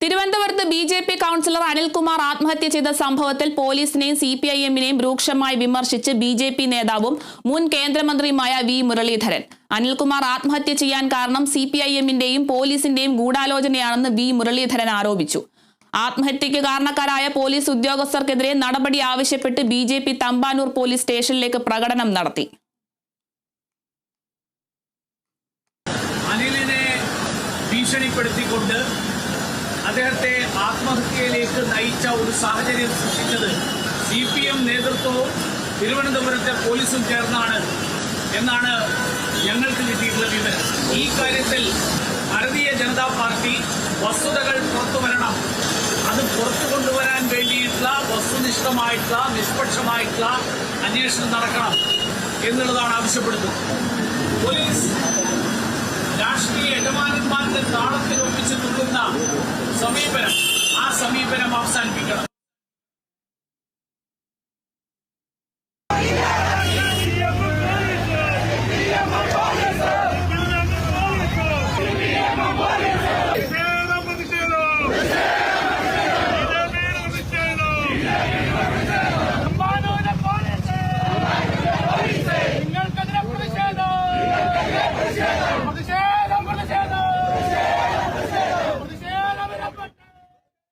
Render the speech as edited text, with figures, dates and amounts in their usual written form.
തിരുവനന്തപുരത്ത് BJP councillor Anilkumar ആത്മഹത്യ ചെയ്ത സംഭവത്തിൽ പോലീസിനെയും CPIM-നെയും രൂക്ഷമായി വിമർശിച്ച് ബി.ജെ.പി നേതാവും മുൻ കേന്ദ്രമന്ത്രിയുമായ വി മുരളീധരൻ. അനിൽകുമാർ ആത്മഹത്യ ചെയ്യാൻ കാരണം CPIM-ന്റെയും പോലീസിന്റെയും ഗൂഢാലോചനയാണെന്ന് വി മുരളീധരൻ ആരോപിച്ചു. ആത്മഹത്യയ്ക്ക് കാരണക്കാരായ പോലീസ് ഉദ്യോഗസ്ഥർക്കെതിരെ നടപടി ആവശ്യപ്പെട്ട് ബി.ജെ.പി തമ്പാനൂർ പോലീസ് സ്റ്റേഷനിലേക്ക് പ്രകടനം നടത്തി. അനിലിനെ ഭീഷണിപ്പെടുത്തിക്കൊണ്ട് അദ്ദേഹത്തെ ആത്മഹത്യയിലേക്ക് നയിച്ച ഒരു സാഹചര്യം സൃഷ്ടിച്ചത് CPM നേതൃത്വവും തിരുവനന്തപുരത്തെ പോലീസും ചേർന്നാണ് എന്നാണ് ഞങ്ങൾക്ക് കിട്ടിയിട്ടുള്ള വിവരം. ഈ കാര്യത്തിൽ ഭാരതീയ ജനതാ പാർട്ടി വസ്തുതകൾ പുറത്തുവരണം, അത് പുറത്തു കൊണ്ടുവരാൻ വേണ്ടിയിട്ടുള്ള വസ്തുനിഷ്ഠമായിട്ടുള്ള നിഷ്പക്ഷമായിട്ടുള്ള അന്വേഷണം നടക്കണം എന്നുള്ളതാണ് ആവശ്യപ്പെടുന്നത്. പോലീസ് രാഷ്ട്രീയ യജമാനന്മാരുടെ താളത്തിൽ ഒപ്പിച്ച് തുള്ളുന്ന സമീപനം, ആ സമീപനം അവസാനിപ്പിക്കണം.